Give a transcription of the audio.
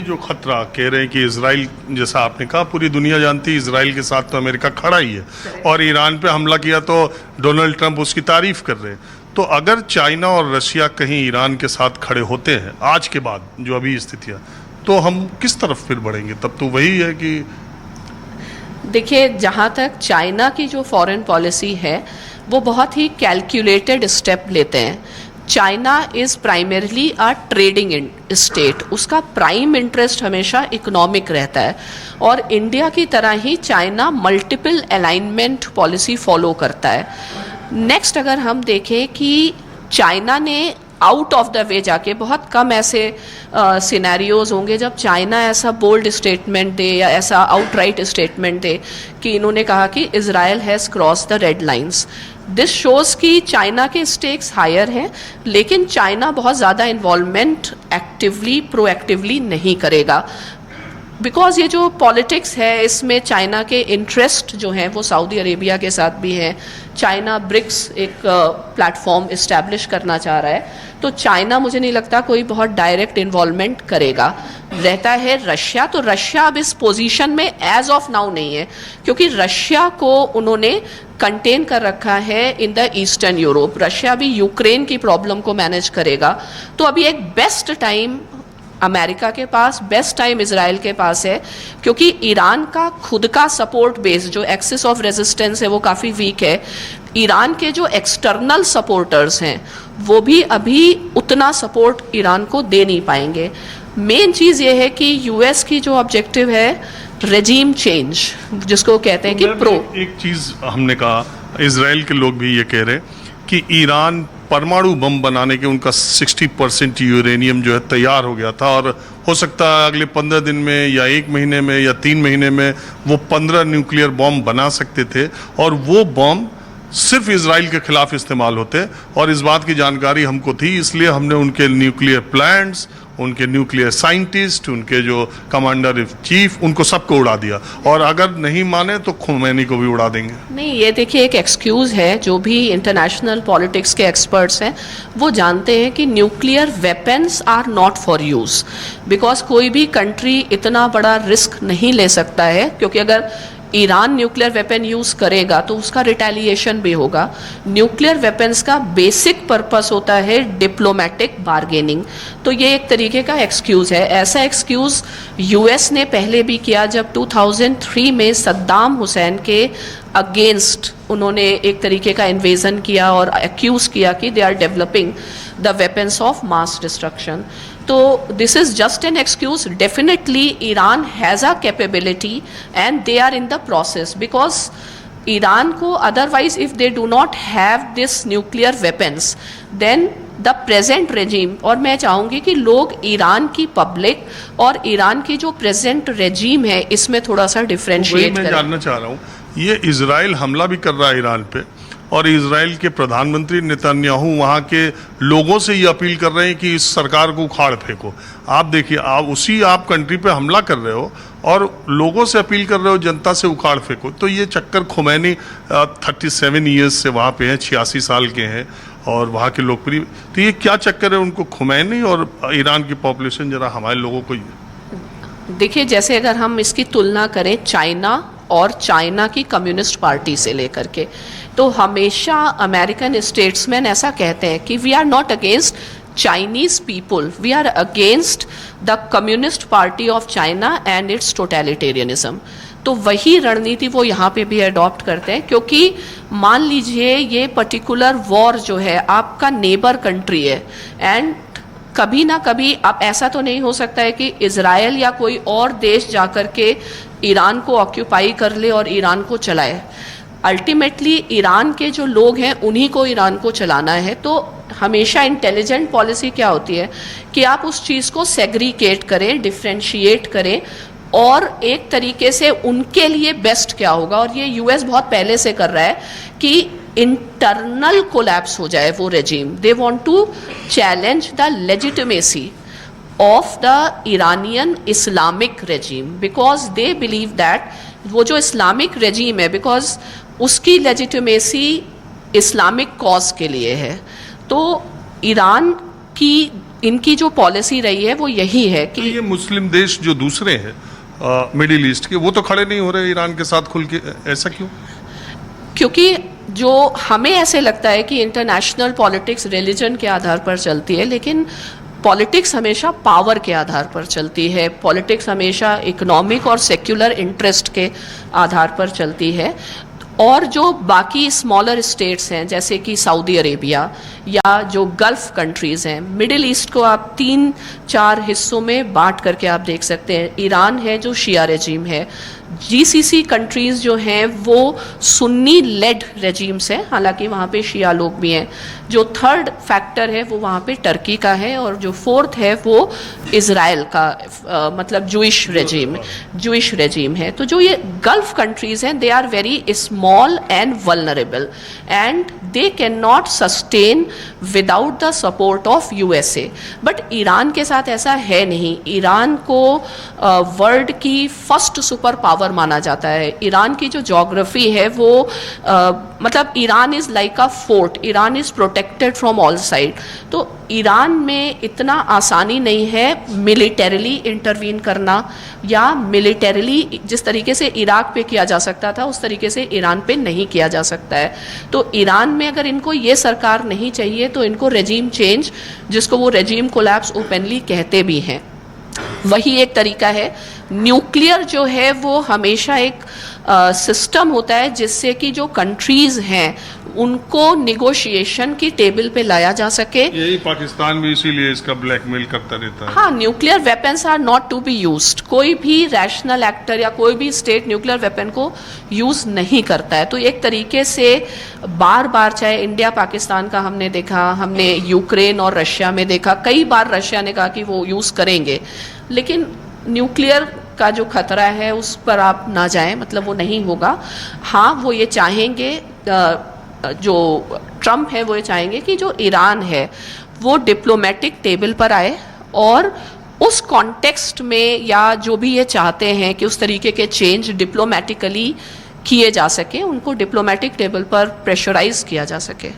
जो खतरा कह रहे हैं कि इजराइल, जैसा आपने कहा, पूरी दुनिया जानती है इजराइल के साथ तो अमेरिका खड़ा ही है और ईरान पे हमला किया तो डोनाल्ड ट्रंप उसकी तारीफ कर रहे हैं। तो अगर चाइना और रशिया कहीं ईरान के साथ खड़े होते हैं आज के बाद जो अभी स्थितियां, तो हम किस तरफ फिर बढ़ेंगे? तब तो वही है कि देखिए, जहाँ तक चाइना की जो फॉरेन पॉलिसी है वो बहुत ही कैलकुलेटेड स्टेप लेते हैं। China is primarily a trading state, उसका प्राइम इंटरेस्ट हमेशा इकोनॉमिक रहता है और इंडिया की तरह ही China multiple alignment policy follow करता है। नेक्स्ट अगर हम देखें कि चाइना ने आउट ऑफ द वे जाके, बहुत कम ऐसे सिनेरियोज होंगे जब चाइना ऐसा बोल्ड स्टेटमेंट दे या ऐसा आउटराइट स्टेटमेंट दे कि इन्होंने कहा कि Israel has cross the red lines. This shows कि चाइना के स्टेक्स हायर हैं, लेकिन चाइना बहुत ज़्यादा इन्वॉल्वमेंट एक्टिवली प्रोएक्टिवली नहीं करेगा, बिकॉज ये जो पॉलिटिक्स है इसमें चाइना के इंटरेस्ट जो हैं वो सऊदी अरेबिया के साथ भी हैं। चाइना ब्रिक्स एक प्लेटफॉर्म इस्टेब्लिश करना चाह रहा है, तो चाइना मुझे नहीं लगता कोई बहुत डायरेक्ट इन्वॉल्वमेंट करेगा। रहता है रशिया, तो रशिया अब इस पोजीशन में एज ऑफ नाउ नहीं है, क्योंकि रशिया को उन्होंने कंटेन कर रखा है in the eastern Europe. Russia भी यूक्रेन की प्रॉब्लम को मैनेज करेगा, तो अभी एक बेस्ट टाइम अमेरिका के पास, बेस्ट टाइम इजराइल के पास है, क्योंकि ईरान का खुद का सपोर्ट बेस जो एक्सिस ऑफ रेजिस्टेंस है वो काफ़ी वीक है। ईरान के जो एक्सटर्नल सपोर्टर्स हैं वो भी अभी उतना सपोर्ट ईरान को दे नहीं पाएंगे। मेन चीज़ ये है कि यूएस की जो ऑब्जेक्टिव है रेजीम चेंज, जिसको कहते हैं कि एक चीज़ हमने कहा, इजराइल के लोग भी ये कह रहे हैं कि ईरान परमाणु बम बनाने के उनका 60% यूरेनियम जो है तैयार हो गया था और हो सकता है अगले 15 दिन में या 1 महीने में या 3 महीने में वो 15 न्यूक्लियर बम बना सकते थे और वो बम सिर्फ इजराइल के खिलाफ इस्तेमाल होते। और इस बात की जानकारी हमको थी, इसलिए हमने उनके न्यूक्लियर प्लांट्स, उनके न्यूक्लियर साइंटिस्ट, उनके जो कमांडर इन चीफ, उनको सबको उड़ा दिया और अगर नहीं माने तो खुमैनी को भी उड़ा देंगे। नहीं, ये देखिए एक एक्सक्यूज़ है। जो भी इंटरनेशनल पॉलिटिक्स के एक्सपर्ट्स हैं वो जानते हैं कि nuclear weapons are not for use, because कोई भी कंट्री इतना बड़ा रिस्क नहीं ले सकता है, क्योंकि अगर ईरान न्यूक्लियर वेपन यूज़ करेगा तो उसका रिटेलिएशन भी होगा। न्यूक्लियर वेपन्स का बेसिक पर्पस होता है डिप्लोमेटिक बार्गेनिंग, तो ये एक तरीके का एक्सक्यूज़ है। ऐसा एक्सक्यूज़ यूएस ने पहले भी किया, जब 2003 में सद्दाम हुसैन के अगेंस्ट उन्होंने एक तरीके का इन्वेजन किया और एक्यूज़ किया कि they are developing the weapons of mass destruction. तो this is just an excuse. Definitely Iran has a capability and they are in the process, because Iran को otherwise if they do not have this nuclear weapons then the present regime, और मैं चाहूँगी कि लोग Iran की public और Iran की जो प्रेजेंट रेजीम है इसमें थोड़ा सा डिफ्रेंशिएट करें। मैं जानना चाह रहा हूँ, ये इजराइल हमला भी कर रहा है ईरान पे और इजराइल के प्रधानमंत्री नेतन्याहू वहाँ के लोगों से ये अपील कर रहे हैं कि इस सरकार को उखाड़ फेंको। आप देखिए, आप कंट्री पे हमला कर रहे हो और लोगों से अपील कर रहे हो जनता से उखाड़ फेंको। तो ये चक्कर खुमैनी 37 ईयर्स से वहाँ पे हैं, 86 साल के हैं और वहाँ के लोकप्रिय, तो ये क्या चक्कर है उनको? खुमैनी और ईरान की पॉपुलेशन, जरा हमारे लोगों को देखिए, जैसे अगर हम इसकी तुलना करें चाइना और चाइना की कम्युनिस्ट पार्टी से लेकर के, तो हमेशा अमेरिकन स्टेट्समैन ऐसा कहते हैं कि we are not against Chinese people, we are against the Communist Party of China and its totalitarianism. तो वही रणनीति वो यहाँ पे भी अडॉप्ट करते हैं, क्योंकि मान लीजिए ये पर्टिकुलर वॉर जो है आपका नेबर कंट्री है एंड कभी ना कभी अब ऐसा तो नहीं हो सकता है कि इजराइल या कोई और देश जाकर के ईरान को ऑक्यूपाई कर ले और ईरान को चलाए। अल्टीमेटली ईरान के जो लोग हैं उन्हीं को ईरान को चलाना है। तो हमेशा इंटेलिजेंट पॉलिसी क्या होती है कि आप उस चीज़ को सेग्रीगेट करें, डिफ्रेंशिएट करें और एक तरीके से उनके लिए बेस्ट क्या होगा। और ये यूएस बहुत पहले से कर रहा है कि इंटरनल कोलैप्स हो जाए वो regime. They want to challenge the legitimacy of the Iranian Islamic regime, because they believe that वो जो इस्लामिक रेजीम है, बिकॉज उसकी लेजिटिमेसी इस्लामिक कॉज के लिए है। तो ईरान की इनकी जो पॉलिसी रही है वो यही है तो कि ये मुस्लिम देश जो दूसरे हैं मिडिल ईस्ट के, वो तो खड़े नहीं हो रहे ईरान के साथ खुल के, ऐसा क्यों? क्योंकि जो हमें ऐसे लगता है कि इंटरनेशनल पॉलिटिक्स रिलीजन के आधार पर चलती है, लेकिन पॉलिटिक्स हमेशा पावर के आधार पर चलती है, पॉलिटिक्स हमेशा इकोनॉमिक और सेक्युलर इंटरेस्ट के आधार पर चलती है। और जो बाकी स्मॉलर स्टेट्स हैं जैसे कि सऊदी अरेबिया या जो गल्फ कंट्रीज़ हैं, मिडिल ईस्ट को आप 3-4 हिस्सों में बांट करके आप देख सकते हैं। ईरान है जो शिया रेजिम है, जीसीसी कंट्रीज़ जो हैं वो सुन्नी लेड रेजिम्स हैं, हालांकि वहाँ पे शिया लोग भी हैं। जो थर्ड फैक्टर है वो वहाँ पे टर्की का है, और जो फोर्थ है वो इज़राइल का मतलब जूइश रेजिम है। तो जो ये गल्फ कंट्रीज़ हैं, they are very small and vulnerable and they can not sustain without the support of USA. But Iran के साथ ऐसा है नहीं। ईरान को वर्ल्ड की फर्स्ट सुपर पावर माना जाता है। ईरान की जो ज्योग्राफी है वो मतलब Iran is like a fort, Iran is protected from all side. तो ईरान में इतना आसानी नहीं है मिलिटरीली इंटरवीन करना, या मिलिटरीली जिस तरीके से इराक पे किया जा सकता था उस तरीके से ईरान पे नहीं किया जा सकता है। तो ईरान में अगर इनको ये सरकार नहीं चाहिए तो इनको रेजिम चेंज, जिसको वो रेजिम कोलैप्स ओपनली कहते भी हैं, वही एक तरीका है। न्यूक्लियर जो है वो हमेशा एक सिस्टम होता है जिससे कि जो कंट्रीज़ हैं उनको निगोशिएशन की टेबल पे लाया जा सके। यही पाकिस्तान भी इसीलिए इसका ब्लैकमेल करता रहता है। हाँ, nuclear weapons are not to be used. कोई भी रैशनल एक्टर या कोई भी स्टेट न्यूक्लियर वेपन को यूज़ नहीं करता है। तो एक तरीके से बार बार, चाहे इंडिया पाकिस्तान का हमने देखा, हमने यूक्रेन और रशिया में देखा, कई बार रशिया ने कहा कि वो यूज़ करेंगे, लेकिन न्यूक्लियर का जो खतरा है उस पर आप ना जाएं, मतलब वो नहीं होगा। हाँ, वो ये चाहेंगे, जो ट्रम्प है वो ये चाहेंगे कि जो ईरान है वो डिप्लोमेटिक टेबल पर आए, और उस कॉन्टेक्स्ट में या जो भी ये चाहते हैं कि उस तरीके के चेंज डिप्लोमेटिकली किए जा सके, उनको डिप्लोमेटिक टेबल पर प्रेशराइज किया जा सके।